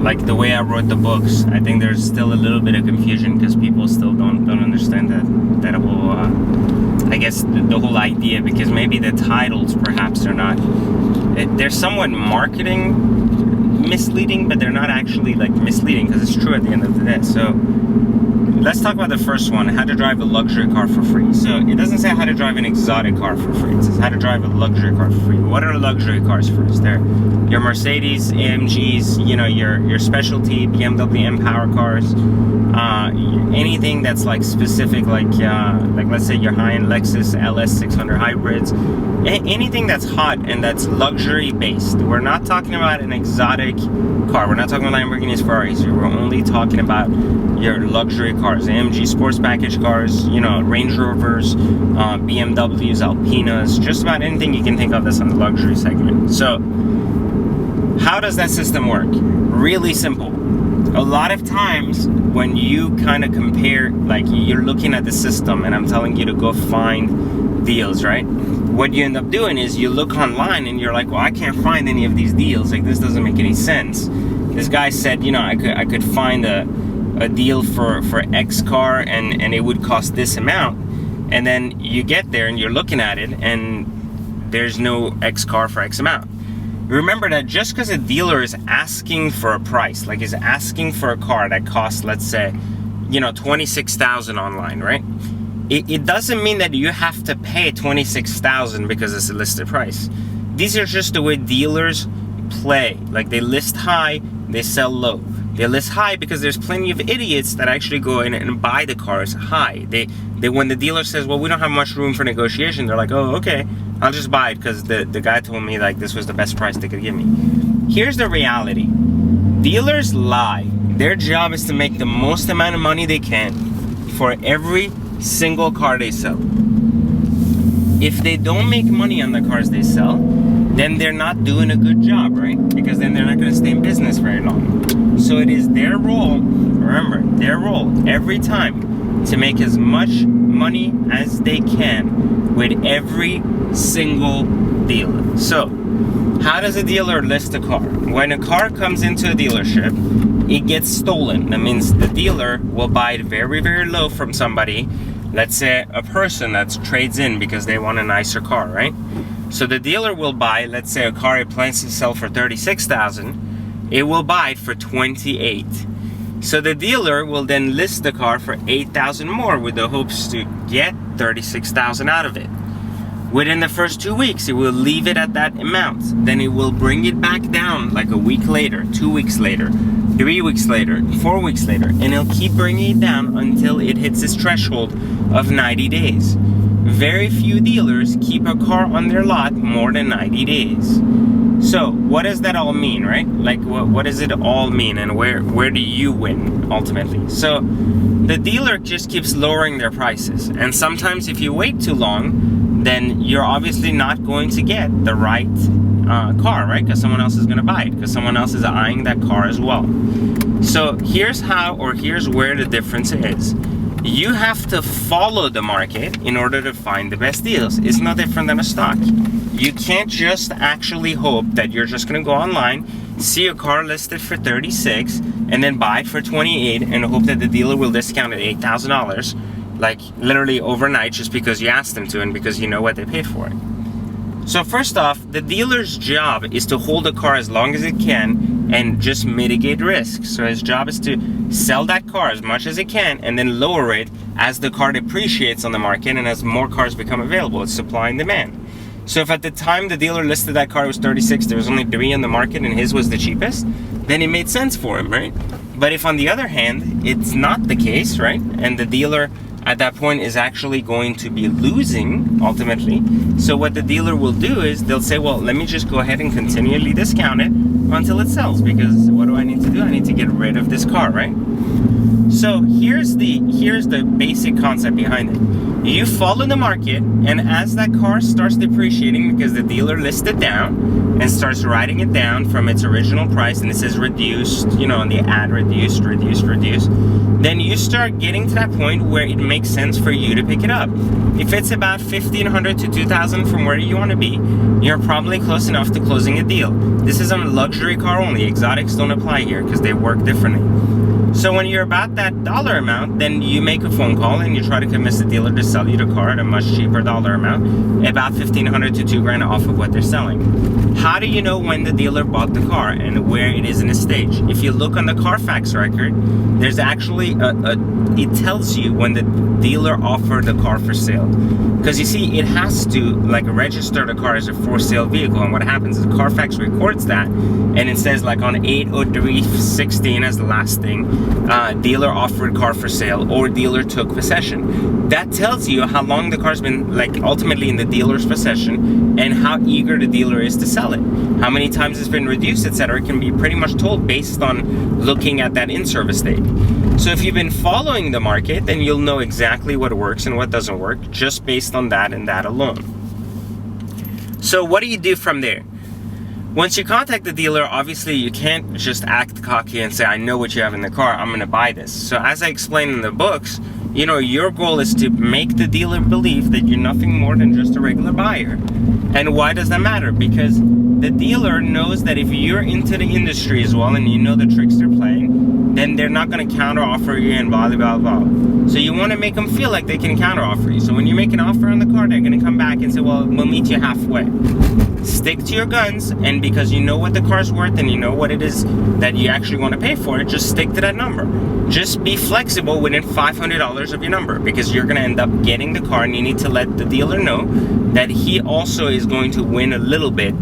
like the way I wrote the books, I think there's still a little bit of confusion because people still don't understand that whole I guess the whole idea, because maybe the titles perhaps are not, they're somewhat marketing misleading, but they're not actually like misleading because it's true at the end of the day. So let's talk about the first one, how to drive a luxury car for free. So it doesn't say how to drive an exotic car for free. It says how to drive a luxury car for free. What are luxury cars first? They're your Mercedes, AMGs, you know, your specialty BMW M-Power cars, anything that's like specific, like let's say your high-end Lexus LS600 hybrids, anything that's hot and that's luxury based. We're not talking about an exotic car. We're not talking about Lamborghinis, Ferraris here. We're only talking about your luxury cars, AMG sports package cars, you know, Range Rovers, BMWs, Alpinas, just about anything you can think of that's on the luxury segment. So how does that system work? Really simple. A lot of times when you kind of compare, like you're looking at the system and I'm telling you to go find deals, right? What you end up doing is you look online and you're like, well, I can't find any of these deals. Like, this doesn't make any sense. This guy said, you know, I could find a deal for X car and it would cost this amount. And then you get there and you're looking at it and there's no X car for X amount. Remember that just because a dealer is asking for a price, like is asking for a car that costs, let's say, you know, $26,000 online, right? It doesn't mean that you have to pay $26,000 because it's a listed price. These are just the way dealers play. Like, they list high, they sell low. They list high because there's plenty of idiots that actually go in and buy the cars high. They when the dealer says, well, we don't have much room for negotiation, they're like, oh, okay, I'll just buy it because the guy told me like this was the best price they could give me. Here's the reality. Dealers lie. Their job is to make the most amount of money they can for every single car they sell. If they don't make money on the cars they sell, then they're not doing a good job, right? Because then they're not going to stay in business very long. So it is their role, remember, their role every time to make as much money as they can with every single dealer. So how does a dealer list a car? When a car comes into a dealership, it gets stolen. That means the dealer will buy it very, very low from somebody. Let's say a person that trades in because they want a nicer car, right? So the dealer will buy, let's say, a car it plans to sell for $36,000. It will buy it for $28,000. So the dealer will then list the car for $8,000 more with the hopes to get $36,000 out of it. Within the first 2 weeks, it will leave it at that amount. Then it will bring it back down like a week later, 2 weeks later, 3 weeks later, 4 weeks later, and it'll keep bringing it down until it hits its threshold of 90 days. Very few dealers keep a car on their lot more than 90 days. So what does that all mean, right? Like, what does it all mean, and where do you win ultimately? So the dealer just keeps lowering their prices, and sometimes if you wait too long, then you're obviously not going to get the right car, right? Because someone else is going to buy it, because someone else is eyeing that car as well. So here's how, or here's where the difference is. You have to follow the market in order to find the best deals. It's no different than a stock. You can't just actually hope that you're just going to go online, see a car listed for $36,000 and then buy it for $28,000 and hope that the dealer will discount it $8,000 like literally overnight just because you asked them to and because you know what they paid for it. So first off, the dealer's job is to hold the car as long as it can and just mitigate risk. So his job is to sell that car as much as it can and then lower it as the car depreciates on the market and as more cars become available. It's supply and demand. So if at the time the dealer listed that car was $36,000, there was only 3 on the market and his was the cheapest, then it made sense for him, right? But if on the other hand, it's not the case, right? And the dealer at that point is actually going to be losing ultimately. So what the dealer will do is they'll say, well, let me just go ahead and continually discount it until it sells, because what do I need to do? I need to get rid of this car, right? So here's the basic concept behind it. You follow the market, and as that car starts depreciating because the dealer lists it down and starts writing it down from its original price, and it says reduced, you know, on the ad, reduced, then you start getting to that point where it makes sense for you to pick it up. If it's about $1,500 to $2,000 from where you want to be, you're probably close enough to closing a deal. This is a luxury car only. Exotics don't apply here because they work differently. So when you're about that dollar amount, then you make a phone call and you try to convince the dealer to sell you the car at a much cheaper dollar amount, about $1,500 to $2,000 off of what they're selling. How do you know when the dealer bought the car and where it is in a stage? If you look on the Carfax record, there's actually it tells you when the dealer offered the car for sale. Because you see, it has to like register the car as a for sale vehicle, and what happens is Carfax records that, and it says like on 8/03/16 as the last thing, dealer offered car for sale or dealer took possession. That tells you how long the car's been like ultimately in the dealer's possession and how eager the dealer is to sell it. How many times it's been reduced, etc. can be pretty much told based on looking at that in-service date. So if you've been following the market, then you'll know exactly what works and what doesn't work just based on that and that alone. So what do you do from there? Once you contact the dealer, obviously you can't just act cocky and say, I know what you have in the car, I'm gonna buy this. So as I explained in the books, you know, your goal is to make the dealer believe that you're nothing more than just a regular buyer. And why does that matter? Because the dealer knows that if you're into the industry as well and you know the tricks they're playing, then they're not going to counter offer you and blah, blah, blah. So you want to make them feel like they can counter offer you. So when you make an offer on the car, they're going to come back and say, well, we'll meet you halfway. Stick to your guns, and because you know what the car's worth and you know what it is that you actually want to pay for it, just stick to that number. Just be flexible within $500 of your number, because you're going to end up getting the car, and you need to let the dealer know that he also is going to win a little bit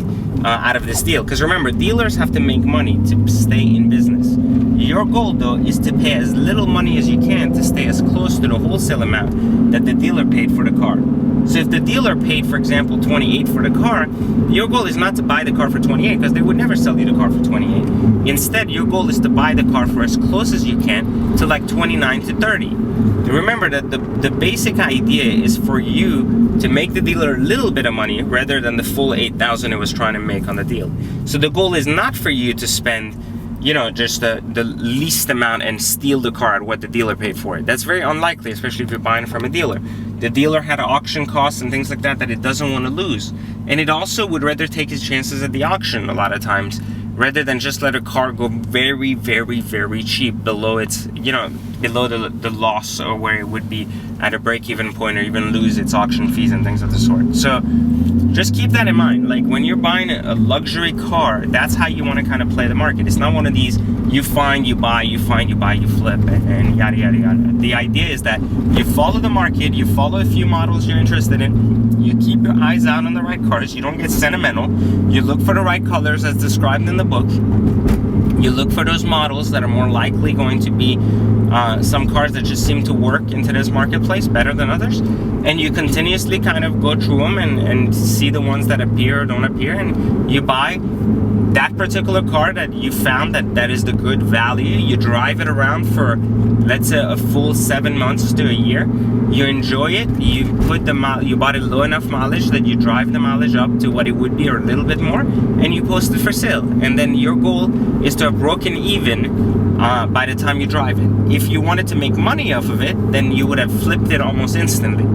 out of this deal. Because remember, dealers have to make money to stay in business. Your goal, though, is to pay as little money as you can to stay as close to the wholesale amount that the dealer paid for the car. So if the dealer paid, for example, $28 for the car, your goal is not to buy the car for $28, because they would never sell you the car for $28. Instead, your goal is to buy the car for as close as you can to like $29 to $30. Remember that the basic idea is for you to make the dealer a little bit of money rather than the full $8,000 it was trying to make on the deal. So the goal is not for you to spend, you know, just the least amount and steal the car at what the dealer paid for it. That's very unlikely, especially if you're buying from a dealer. The dealer had auction costs and things like that it doesn't want to lose. And it also would rather take his chances at the auction a lot of times, rather than just let a car go very, very, very cheap below its, you know, below the loss or where it would be at a break-even point, or even lose its auction fees and things of the sort. So just keep that in mind. Like when you're buying a luxury car, that's how you want to kind of play the market. It's not one of these you find, you buy, you find, you buy, you flip, and yada, yada, yada. The idea is that you follow the market, you follow a few models you're interested in, you keep your eyes out on the right cars, you don't get sentimental, you look for the right colors as described in the book, you look for those models that are more likely going to be some cars that just seem to work into this marketplace better than others, and you continuously kind of go through them and see the ones that appear or don't appear, and you buy that particular car that you found that is the good value. You drive it around for, let's say, a full 7 months to a year. You enjoy it. You put you bought it low enough mileage that you drive the mileage up to what it would be or a little bit more, and you post it for sale. And then your goal is to have broken even by the time you drive it. If you wanted to make money off of it, then you would have flipped it almost instantly.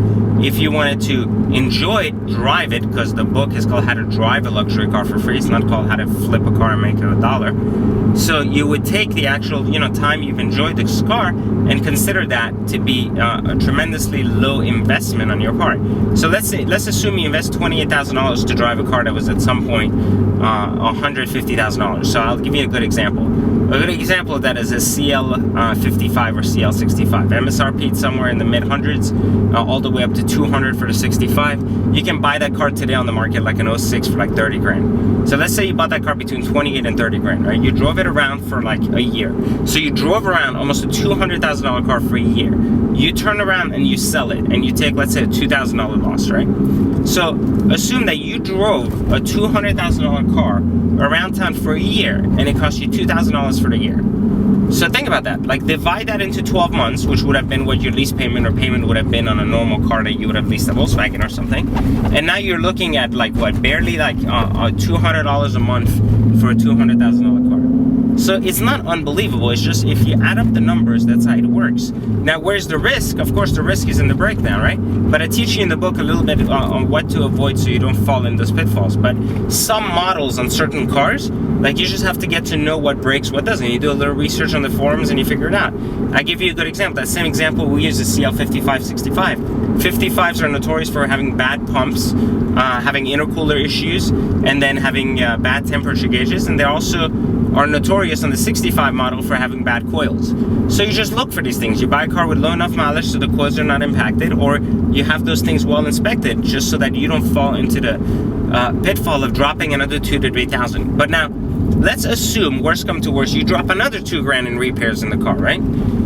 If you wanted to enjoy it, drive it, because the book is called How to Drive a Luxury Car for Free. It's not called How to Flip a Car and Make it $1. So you would take the actual, you know, time you've enjoyed this car and consider that to be a tremendously low investment on your part. So let's assume you invest $28,000 to drive a car that was at some point $150,000. So I'll give you a good example. A good example of that is a CL55 or CL65. MSRP somewhere in the mid hundreds, all the way up to 200 for the 65. You can buy that car today on the market like an 06 for like 30 grand. So let's say you bought that car between 28 and 30 grand, right? You drove it around for like a year. So you drove around almost a $200,000 car for a year. You turn around and you sell it, and you take, let's say, a $2,000 loss, right? So assume that you drove a $200,000 car around town for a year, and it cost you $2,000 for the year. So think about that. Like, divide that into 12 months, which would have been what your lease payment or payment would have been on a normal car that you would have leased a Volkswagen or something. And now you're looking at like what, barely like $200 a month for a $200,000 car. So it's not unbelievable. It's just if you add up the numbers, that's how it works. Now, where's the risk? Of course, the risk is in the breakdown, right? But I teach you in the book a little bit on what to avoid so you don't fall in those pitfalls. But some models on certain cars, like you just have to get to know what breaks, what doesn't. You do a little research on the forums and you figure it out. I give you a good example. That same example we use is CL5565. 55s are notorious for having bad pumps, having intercooler issues, and then having bad temperature gauges. And they also are notorious on the 65 model for having bad coils. So you just look for these things. You buy a car with low enough mileage so the coils are not impacted, or you have those things well inspected just so that you don't fall into the pitfall of dropping another 2,000 to 3,000. But now, let's assume, worst come to worst, you drop another 2 grand in repairs in the car, right?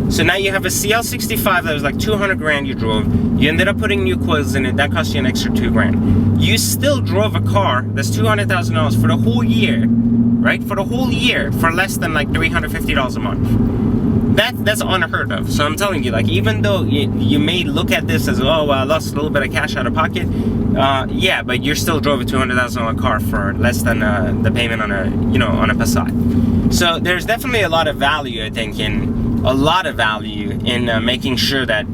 So now you have a CL65 that was like 200 grand you drove. You ended up putting new coils in it. That cost you an extra 2 grand. You still drove a car that's $200,000 for the whole year, right? For the whole year for less than like $350 a month. That's unheard of. So I'm telling you, like, even though you may look at this as, oh, well, I lost a little bit of cash out of pocket. Yeah, but you still drove a $200,000 car for less than the payment on a Passat. So there's definitely a lot of value, I think, in making sure that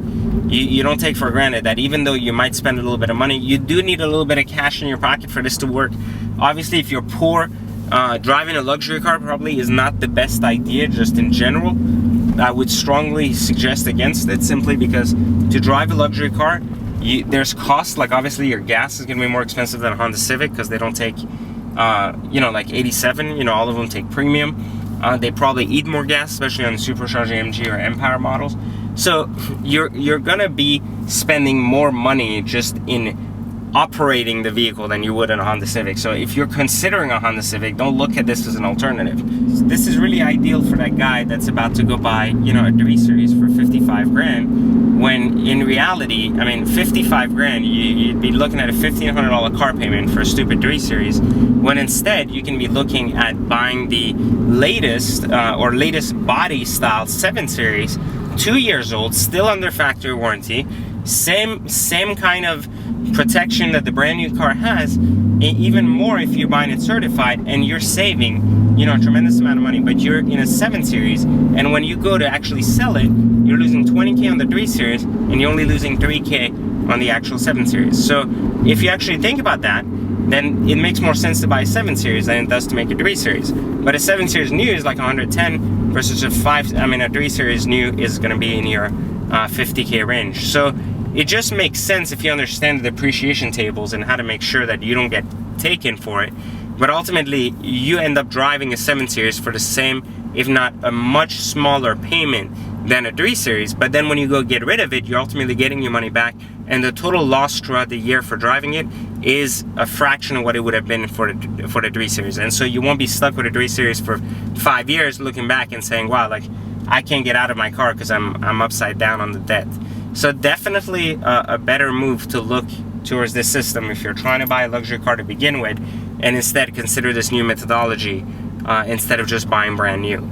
you don't take for granted that even though you might spend a little bit of money, you do need a little bit of cash in your pocket for this to work. Obviously, if you're poor, driving a luxury car probably is not the best idea just in general. I would strongly suggest against it, simply because to drive a luxury car, there's costs. Like, obviously your gas is going to be more expensive than a Honda Civic because they don't take like 87, all of them take premium. They probably eat more gas, especially on the supercharged AMG or M-Power models. So you're gonna be spending more money just in operating the vehicle than you would in a Honda Civic. So if you're considering a Honda Civic, don't look at this as an alternative. This is really ideal for that guy that's about to go buy, a 3 Series for 55 grand, when in reality, I mean, 55 grand, you'd be looking at a $1,500 car payment for a stupid 3 Series, when instead you can be looking at buying the latest body style 7 Series, 2 years old, still under factory warranty, same kind of protection that the brand new car has, even more if you're buying it certified, and you're saving a tremendous amount of money, but you're in a 7 Series, and when you go to actually sell it, you're losing 20K on the 3 Series, and you're only losing 3K on the actual 7 Series. So if you actually think about that, then it makes more sense to buy a 7 Series than it does to make a 3 Series. But a 7 Series new is like 110 versus a 3 Series new is going to be in your 50K range. So it just makes sense if you understand the depreciation tables and how to make sure that you don't get taken for it. But ultimately, you end up driving a 7 Series for the same, if not a much smaller payment than a 3 Series. But then when you go get rid of it, you're ultimately getting your money back, and the total loss throughout the year for driving it is a fraction of what it would have been for the 3 Series. And so you won't be stuck with a 3 Series for 5 years looking back and saying, wow, like, I can't get out of my car because I'm upside down on the debt. So definitely a better move to look towards this system if you're trying to buy a luxury car to begin with, and instead consider this new methodology instead of just buying brand new.